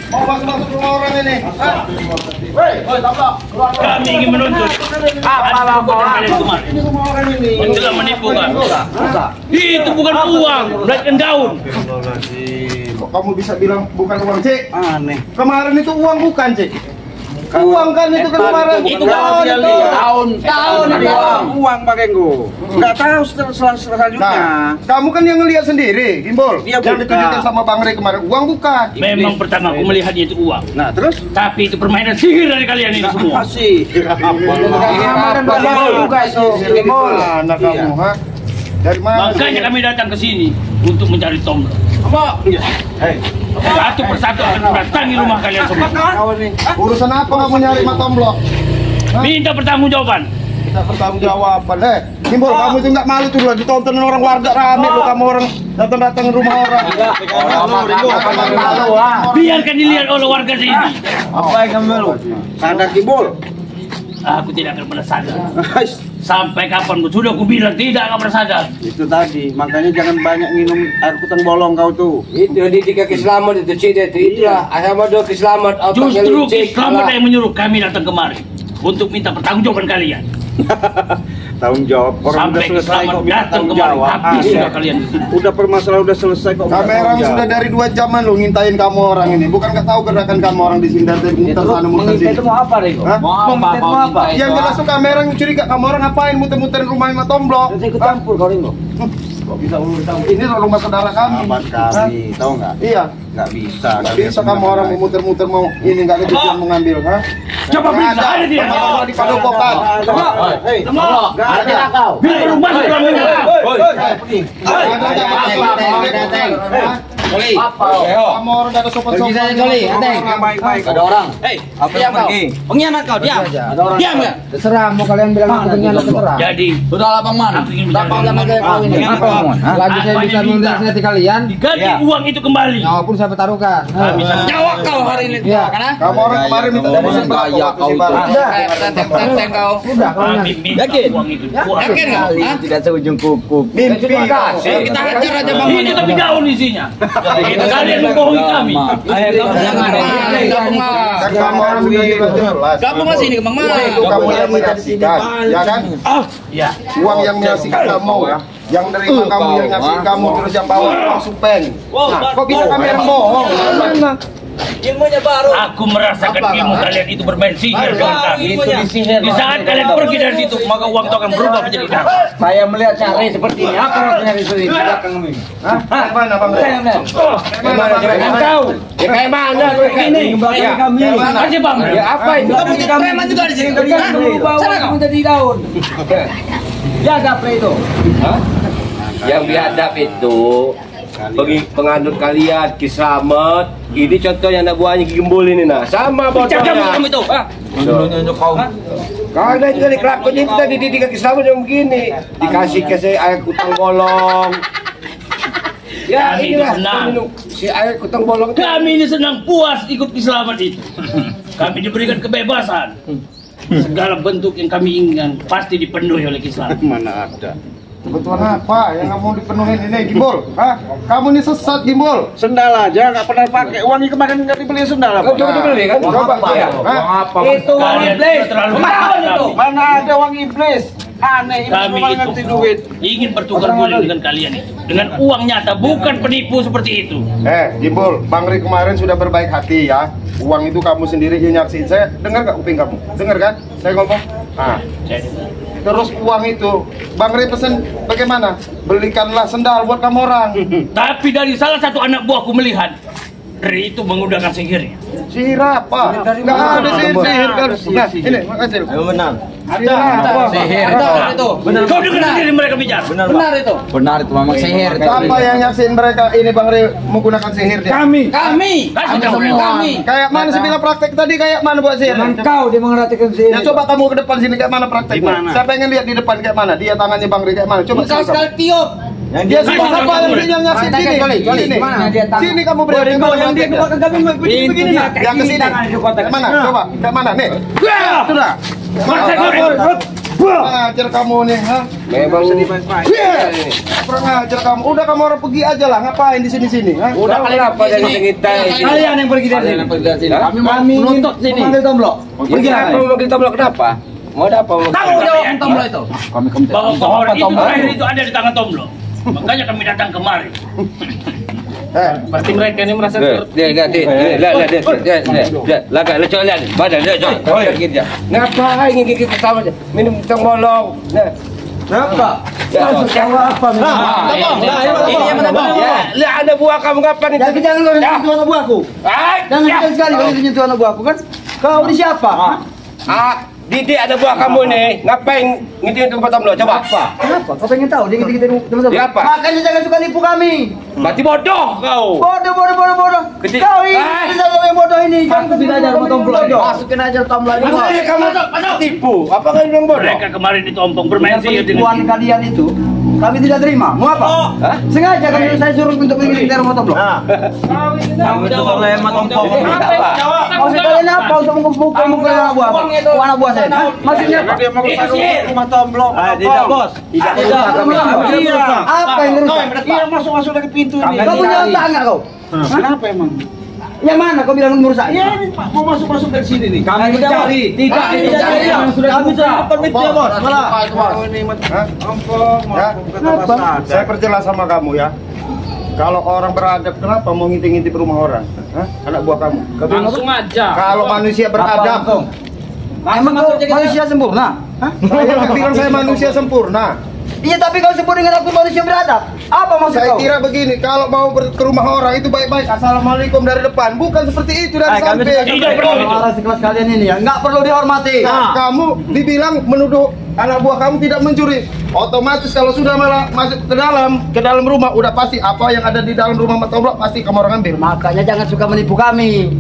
Mau masuk rumah orang ini. Hei, tablak. Kami ingin menuntut. Apa kalian kemarin? Ini rumah orang ini. Telah menipu kan? Itu bukan uang, melainkan daun. Kok kamu bisa bilang bukan uang, Cik? Aneh. Kemarin itu uang bukan, Cik? Uang kan itu kan kemarin. Itu daun. Uang pakai gua. Enggak tahu selanjutnya. Nah, kamu kan yang ngelihat sendiri, Gimbol. Iya, yang bukan. ditunjukin sama Bang Rey kemarin, uang bukan. Memang pertama aku melihatnya itu uang. Nah, terus? Tapi itu permainan sihir dari kalian ini semua. Masih. Kemarin juga itu, Gimbol. Anak kamu, ha? Dari mana? Makanya kami datang ke sini untuk mencari Tomlo. Satu persatu akan mendatangi rumah kalian semua. Urusan apa kamu nyari Matomblok? Minta pertanggungjawaban. Kita pertanggungjawaban. Gimbol, kamu itu nggak malu tuh ditontonin orang warga rame lu, kamu orang datang rumah orang. Biarkan dilihat oleh warga sini. Apa yang kamu malu? Sadar Gimbol. Aku tidak akan pernah sadar. Sampai kapan sudah aku bilang tidak akan pernah sadar. Itu tadi, makanya jangan banyak minum air kutang bolong kau tuh. Itu dididik Kislamat itu Cide itu itulah Ahmadu Kislamat. Justru Kislamat yang menyuruh kami datang kemari untuk minta pertanggungjawaban kalian. Tanggung jawab. Orang udah Sampai selesai Kislamat kok minta datang tanggung kemari, jawab. habis sudah kalian. Udah permasalahan udah selesai kok. Kamera sudah dari 2 jaman lu ngintain kamu orang ini. Bukan nggak tahu gerakan kamu orang di sini dari muter sana muter sini. Itu mau apa Rego? Hah? Mau apa? Yang jelas tuh kamera yang curiga kamu orang ngapain muter-muterin rumah Matomblok? Saya ikut campur kau Rego. Kok bisa urusan ini rumah saudara kami. Sahabat kami, tahu nggak? Iya. Nggak bisa. Nggak bisa kamu orang mau muter-muter mau ini nggak ada tujuan mau ngambil, ha? Coba periksa, ada dia. Di padepokan. Hei, Nggak ada. kau. Biar rumah sudah Kamu orang udah ada sopan-sopan. baik-baik. Ada orang. Apa yang pergi? Pengkhianat kau diam. Ada orang. Diam ya. Terserah mau kalian bilang aku pengkhianat terserah. Jadi, Sudah lapang mana? aku ingin Lapang bicara. sama kayak kau ini. Apa kamu? Lagi saya bisa melunasi hati kalian. Diganti uang itu kembali. Nyawa pun saya pertaruhkan. Nyawa kau hari ini. Iya. Karena Kamu orang kemarin minta tebusan berapa Gaya waktu kau si itu. Bang? Teng kau. Sudah kalian. Kami minta uang itu. Yakin kau? Tidak seujung kuku. Mimpi. Kita hajar aja Bang. Ini tapi daun isinya. Kalian membohongi kami. Ayo kamu jangan. Gabung Kan kamu orang sudah jelas. Gabung ke sini ke Bang Mara. Itu kamu yang menyaksikan, ya kan? Ya. Uang yang menyaksikan kamu, yang nerima kamu, yang nyaksikan kamu, terus yang bawa uang supeng. Nah, kok bisa kami yang bohong? Ilmunya baru. Aku merasakan ilmu kalian itu bermain sihir dengan kami. Di saat kalian pergi dari situ, maka uang itu akan berubah menjadi darah. Saya melihat cara seperti ini. Apa rasanya di sini? Hah? Mana Bang Rey? Engkau. Ya kayak mana? Ini. Aja Bang. Ya apa itu? Kamu jadi preman juga di sini. Sana kamu jadi daun. Ya apa itu? Yang biadab itu penganut kalian Kislamat. Ini contoh yang anak buahnya Gimbol ini nah. Sama bodohnya. Kamu itu. Karena juga di kelakuannya kita dididik ke Kislamat yang begini. Dikasih ke saya air kutang bolong. Ya Kami inilah senang. minum si air kutang bolong. Kami ini senang puas ikut Kislamat itu. Kami diberikan kebebasan. Segala bentuk yang kami inginkan pasti dipenuhi oleh Kislamat. Mana ada? Kebetulan apa yang nggak mau dipenuhin ini, Gimbol? Hah? Kamu ini sesat, Gimbol. Sendal aja nggak pernah pakai. Uang ini kemarin nggak dibeli sendal apa? Coba dibeli kan? Coba ya. Itu uang Kalian iblis. terlalu Mahal itu. Mana ada uang iblis? Aneh ini Kami memang itu ngerti duit. ingin bertukar guling dengan kalian itu. Dengan uang nyata, bukan penipu seperti itu. Gimbol, Bang Rey kemarin sudah berbaik hati ya. Uang itu kamu sendiri yang nyaksiin. Saya dengar nggak kuping kamu? Dengar kan? Saya ngomong. Nah, terus uang itu, Bang Rey pesen bagaimana? Belikanlah sendal buat kamu orang. Tapi dari salah satu anak buahku melihat Rey itu menggunakan sihirnya. Sihir apa? Nggak ada sihir kan? Nah, ini makasih. Ayo menang. Sihir itu. Kau dengar sendiri mereka bicara. Benar itu. Benar itu memang sihir. Siapa yang nyaksiin mereka ini Bang Rey menggunakan sihir dia? Kami. Kami. Kasih tahu Kami. Kayak mana sih bilang praktek tadi kayak mana buat sihir? Engkau dia mengeratikan sihir. Ya coba kamu ke depan sini kayak mana prakteknya? Di mana? Saya pengen lihat di depan kayak mana. Dia tangannya Bang Rey kayak mana? Coba Kau sekali tiup. Dia siapa yang nyaksiin sini? Sini. Sini kamu beri yang dia keluarkan kami begini. Yang ke sini. Kayak mana? Coba. Kayak mana? Nih. Sudah. Mana saya goreng? Ajar kamu nih, ha? Memang Kurang ajar kamu. Udah kamu orang pergi aja lah. Ngapain di sini-sini? udah kenapa jadi kita Kalian yang pergi dari sini. Kami menuntut sini. Memanggil Tomblok. Pergi apa memanggil Tomblok kenapa? Mau ada apa? Tanggung jawab Tomblok itu. Bahwa pohon itu air itu ada di tangan Tomblok. Makanya kami datang kemari. Berarti mereka ini merasa ngapain gigit sama minum tongbolong. Kenapa? apa? Ini yang mana bang? Lihat ada buah kamu kapan itu? Tapi jangan kau nyentuh anak buahku. Jangan sekali sekali kau nyentuh anak buahku kan? Kau ini siapa? Didik ada buah kamu nih. Ngapain ngitung tempat Tomblok? Coba. Kenapa? Kau pengen tahu dia gitu teman-teman? Dia apa? Makanya jangan suka nipu kami. Berarti bodoh kau. Bodoh. Kau ini sama yang bodoh ini. Jangan masukin aja rumah Tomblok. Masukin aja Tomblok ini. Kamu tipu. Apa kau bilang bodoh? Mereka kemarin ditompong bermain sihir Penipuan dengan kalian itu kami tidak terima. Mau apa? Sengaja kami saya suruh untuk pergi ke rumah Tomblok. Kamu itu oleh matompong. Maksud kalian apa untuk mengumpulkan anak buah? Anak buah saya. Maksudnya apa? Dia mau ke rumah Tomblok. Tidak bos. Tidak. Apa yang rusak? Dia masuk dari pintu ini. Kau punya otak nggak kau? Kenapa emang? Yang mana kau bilang merusak? Ya ini Pak, mau masuk dari sini nih. Kami cari. Tidak cari. Sudah kami permit dia bos. Malah. Ini matompong, Ya. Saya perjelas sama kamu ya. Kalau orang beradab, kenapa mau ngintip-ngintip rumah orang? Hah? Anak buah kamu. langsung aja. Kalau manusia beradab, Emang kau manusia sempurna? saya nggak bilang saya manusia sempurna. Iya tapi kau sebut dengan aku manusia beradab. Apa maksud Saya kau? kira begini, kalau mau ke rumah orang itu baik-baik, assalamualaikum dari depan, bukan seperti itu dari samping. Tidak perlu itu. Orang sekelas kalian ini ya nggak perlu dihormati. Nah, kamu dibilang menuduh anak buah kamu tidak mencuri. Otomatis kalau sudah malah masuk ke dalam rumah, udah pasti apa yang ada di dalam rumah Tomblok pasti kamu orang ambil. Makanya jangan suka menipu kami.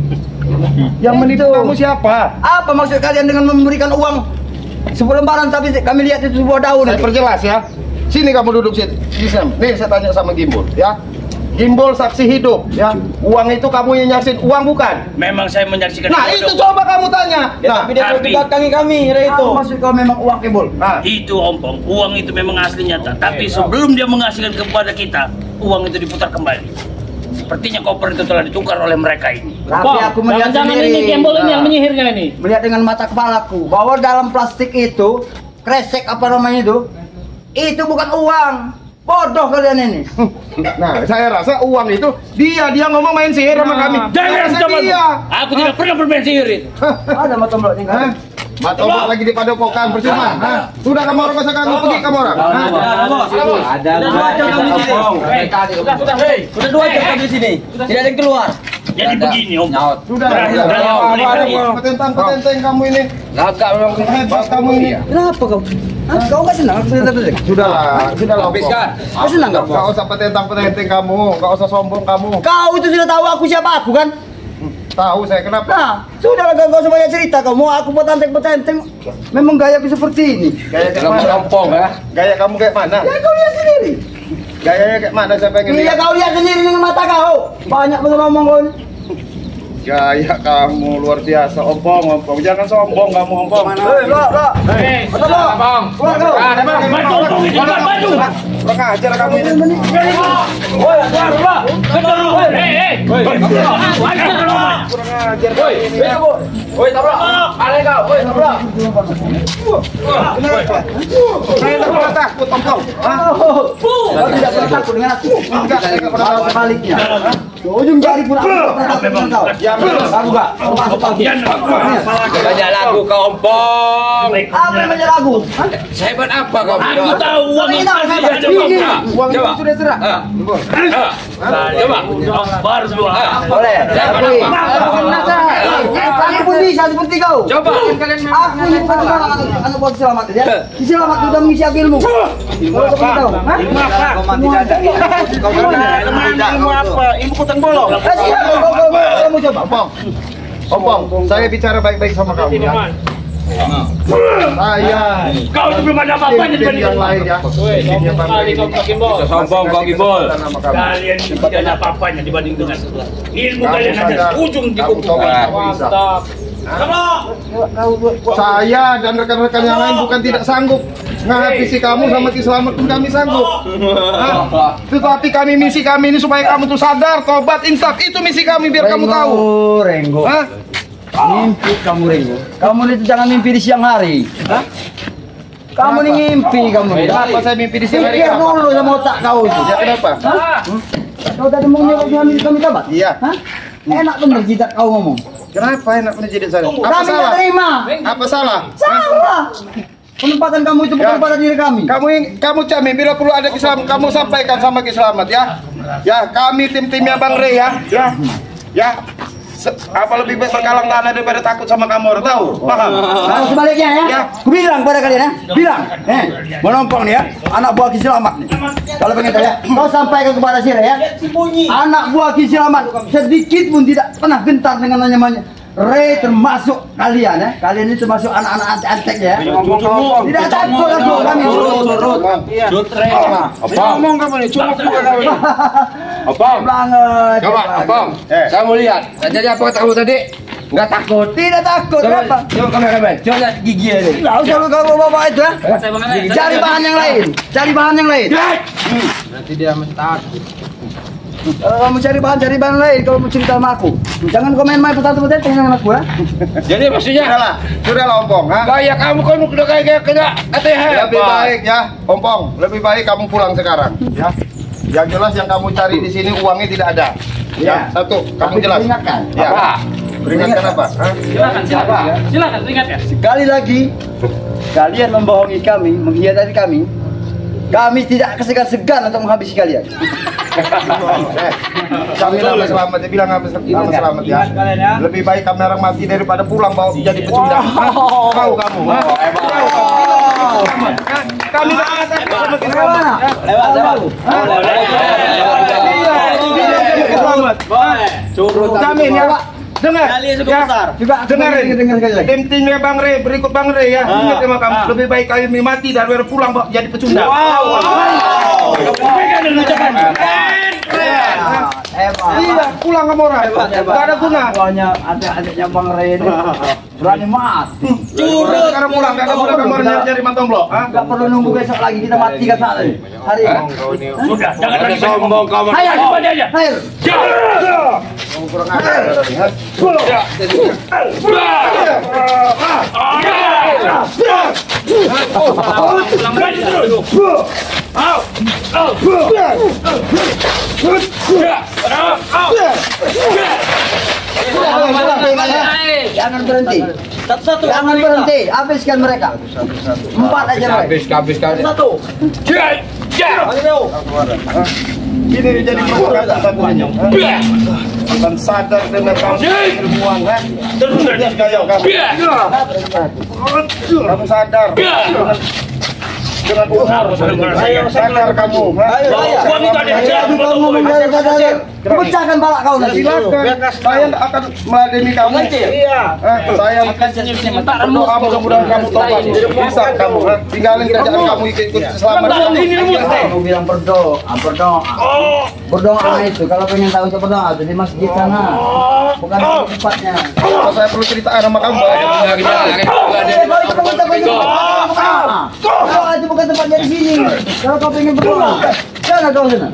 Yang menipu kamu siapa? Apa maksud kalian dengan memberikan uang 10 lembaran tapi kami lihat itu sebuah daun? Saya perjelas ya. Sini kamu duduk sini. Nih saya tanya sama Gimbol ya. Gimbol saksi hidup ya. Uang itu kamu yang nyaksin uang bukan? Memang saya menyaksikan. Nah itu coba kamu tanya. Nah Tapi dia belakangin kami, itu. Maksud kau memang uang Gimbol? nah, Itu ompong, uang itu memang asli nyata. Tapi sebelum dia menghasilkan kepada kita, uang itu diputar kembali. Sepertinya koper itu telah ditukar oleh mereka ini. Tapi aku melihat sendiri. ini Gembol ini yang menyihirnya ini. Melihat dengan mata kepalaku bahwa dalam plastik itu kresek apa namanya itu bukan uang. Bodoh kalian ini. nah saya rasa uang itu dia ngomong main sihir sama kami. Jangan Saya coba. dia. Aku tidak pernah bermain sihir itu. Ada mata Tombloknya Hah? kan? Tomblok lagi di padepokan percuma. Hah? Sudah kamu orang masa kamu pergi kamu orang. Hah? Ada 2 jam kami di sini. Sudah 2 jam kami di sini. Tidak ada yang keluar. Jadi begini om. Sudah. Sudah. Petentang kamu ini. Lagak memang Hebat kamu ini. Kenapa kau? Kau nggak senang? Sudahlah. habiskan. Kau senang nggak? Gak usah petentang kamu, gak usah sombong kamu. Kau itu sudah tahu aku siapa aku kan? Tahu saya kenapa? Nah, sudahlah kau usah banyak cerita. Kau mau aku petenteng. Memang gayaku seperti ini. Gaya kayak mana? Lompong ya. Gaya kamu kayak mana? Ya kau lihat sendiri. Gayanya kayak mana saya pengen Iya lihat. kau lihat sendiri dengan mata kau. Banyak ngomong kau ini. Gaya kamu luar biasa, ompong. Jangan sombong kamu, ompong. Lo. Betul lo. Bang. Keluar kau. Baju ompong itu bukan baju. Kurang ajar kamu ini. Woi, keluar. Hei. Kurang ajar kamu ini. Woi, Tomblok. Ale kau. Woi, Tomblok. Kenapa? Saya tidak pernah takut, ompong. Kau tidak pernah takut dengan aku. Enggak, saya tidak pernah takut. Sebaliknya. Ujung jari pun aku tak pernah takut dengan kau. Aku enggak. Kau masuk kau. Banyak lagu kau ompong. Apa yang banyak lagu? Sehebat apa kau? Aku tahu uang Ini itu tahu, asli hebat. ada Ini. ompong. Uang itu Coba. sudah serah. Coba. Baru dua. Boleh. Akui. Aku pun bisa seperti kau. Coba. Aku ini bukan orang anak buat selamat ya. Selamat sudah mengisi ilmu. Kau tahu? Hah? Kau tidak ilmu apa? Ilmu kutang bolong. Kamu coba. Ompong, saya bicara baik-baik sama kamu ya. Saya Kau itu belum ada apa-apanya dibanding yang lain ya. Sombong kau Gimbol. kalian ini tidak ada apa-apanya dibanding dengan ilmu kalian ada ujung di kuku. Mantap. Saya dan rekan-rekan yang lain bukan tidak sanggup menghabisi kamu sama Ki Slamet pun kami sanggup. Tetapi misi kami ini supaya kamu tuh sadar, tobat, insaf. Itu misi kami biar kamu tahu. Renggo. Mimpi kamu Renggo. Kamu itu jangan mimpi di siang hari. Kamu ini ngimpi kamu. Kenapa saya mimpi di siang hari? Pikir dulu sama otak kau itu. Ya kenapa? Kau tadi mau nyuruh kami kabar? Iya. Enak bener jidat kau ngomong. Kenapa enak menjadi saya? Apa Kami salah? tak terima. Apa salah? Salah. Penempatan kamu itu bukan pada diri kami. Kamu Cami, bila perlu ada Ki Slamet, kamu sampaikan sama Ki Slamet ya. Ya, kami tim-timnya Bang Rey ya. Ya. Apa lebih baik berkalang tanah daripada takut sama kamu, orang tahu? Paham? Kalau sebaliknya ya. Aku bilang pada kalian ya. Bilang. Melompong nih ya. Anak buah Ki Slamet nih. Kalau pengen tahu ya, kau sampaikan kepada Sire ya. Anak buah Ki Slamet sedikit pun tidak pernah gentar dengan namanya Rey, termasuk kalian ya. Kalian ini termasuk anak-anak antek ya. Tidak takut aku kami. Ngomong kamu nih, cuma buka kamu. Abang, Banget. coba abang, kamu lihat. Jadi apa kata kamu tadi? Nggak takut. Tidak takut apa? Coba kameramen, coba lihat gigi ini. Tidak usah lu kalau bawa itu ya. Cari bahan yang lain. Cari bahan yang lain. Nanti dia mentak. Kalau kamu cari bahan lain. Kalau mau cerita sama aku, jangan komen main putar-putar dengan aku ya. Jadi maksudnya Sudahlah Ompong, ha? kayak kamu kan udah kayak kena ATH. Lebih baik ya, Ompong. Lebih baik kamu pulang sekarang, ya. Yang jelas yang kamu cari di sini uangnya tidak ada. Ya, satu, kamu Tapi jelas. peringatkan. Ya. Apa? Peringatkan apa? Hah? Silakan ingatkan. Sekali lagi kalian membohongi kami, mengkhianati kami. Kami tidak segan-segan untuk menghabisi kalian. Kami nama selamat, dia bilang nama selamat ya. Lebih baik kami orang mati daripada pulang bawa jadi pecundang. Tahu kamu, ha? Kami tak ada sama Ki Slamet. Jamin ya, Pak. Dengar, Juga dengarin. dengar sekali lagi. Tim-timnya Bang Rey, berikut Bang Rey ya. Ingat sama kamu, lebih baik kami mati daripada pulang bawa jadi pecundang. Iya, pulang kamu orang. Gak ada guna. Pokoknya adik-adiknya Bang Rey ini berani mati. Curut. Sekarang pulang, gak ada guna kamu orang nyari mantomblok. Gak perlu nunggu besok lagi, kita mati kan saat ini. Hari ini. Sudah, jangan lagi sombong kamu. Ayo, Coba dia aja. ayo. Kamu kurang ajar. Jangan berhenti. Jangan berhenti. Habiskan mereka. 4 aja mereka. Habiskan. Ini jadi provokasi satunya. Akan sadar dengan kamu ilmuwan, ha? Terus gaya kamu. Kamu sadar dengan umur. Sadar kamu, ha? Uang itu ada di dalam Kamu pecahkan balak kau nanti. Silakan. Saya akan meladeni kamu. Iya. Saya berdoa mudah-mudahan kamu tobat. Bisa kamu, ha? Tinggalin kerjaan kamu ikut selamat. Kamu bilang berdoa. Berdoa itu kalau pengen tahu itu berdoa di masjid sana. Bukan di tempatnya. Kalau saya perlu cerita sama kamu. Doa itu bukan tempatnya di sini. Kalau kau pengen berdoa, sana kau sana.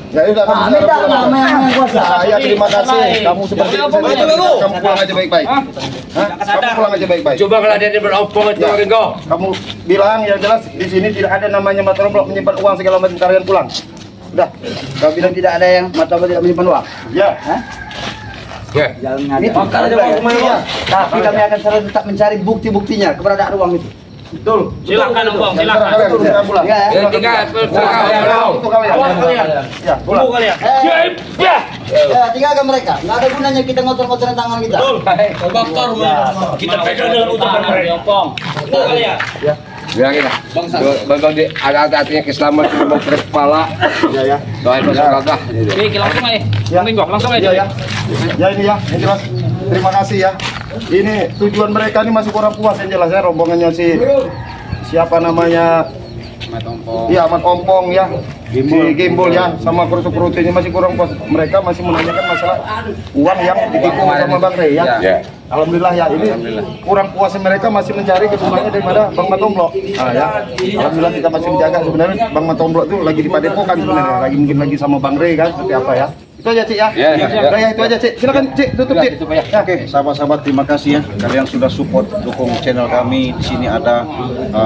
Ya udah kamu Minta nama yang kuasa. Saya terima kasih. Kamu seperti itu. Kamu pulang aja baik-baik. Hah? Kamu pulang aja baik-baik. Coba kalau dia berompong itu Ringo. Kamu bilang yang jelas di sini tidak ada namanya mata blok menyimpan uang segala macam, kalian pulang. Udah. Kau bilang tidak ada yang mata tidak menyimpan uang. Ya. Hah? Oke. Jangan ngaji. Tapi kami akan selalu tetap mencari bukti-buktinya keberadaan uang itu. Betul. Silakan Bang, Silakan silakan. kalian sekarang pulang. Ya. Yang tiga, Untuk kalian. Ya, pulang. Tunggu kalian. Ya, tinggalkan mereka. Nggak ada gunanya kita ngotor-ngotorin tangan kita. Bakar kita pegang dengan ucapan mereka. Tunggu kalian. bilang kita. Bang di ada artinya keselamatan mau ke kepala. Ya ya. Doain masuk kagak. Oke, langsung aja. Ya. Minggu, langsung aja. Ya, ya. Ya ini ya, yang jelas. Terima kasih ya. Ini tujuan mereka ini masih kurang puas yang jelas ya, rombongannya si siapa namanya? Iya, Ahmad Ompong ya. Si Gimbal ya, sama kru-kru ini masih kurang puas. Mereka masih menanyakan masalah uang yang ditipu sama Bang Rey ya. Ya. Alhamdulillah ya, ini kurang puasnya mereka masih mencari keturunan daripada Bang Matomblok. Nah, ya. Alhamdulillah kita masih menjaga sebenarnya Bang Matomblok itu lagi di Padepokan sebenarnya, mungkin lagi sama Bang Rey kan, seperti apa ya. Itu aja Cik ya. Udah ya itu aja Cik. Silakan Cik tutup Cik. Ya. Oke, sahabat-sahabat terima kasih ya kalian sudah support dukung channel kami. Di sini ada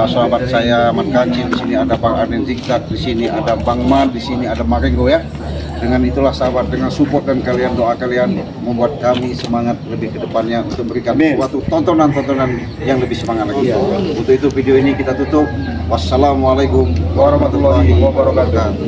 sahabat saya Mat Kancil, di sini ada Bang Arden Zigzag, di sini ada Bang Man, di sini ada Marengo ya. Dengan itulah sahabat, dengan support dan kalian, doa kalian membuat kami semangat lebih ke depannya untuk memberikan suatu tontonan-tontonan yang lebih semangat lagi. Untuk itu video ini kita tutup. Wassalamualaikum warahmatullahi wabarakatuh.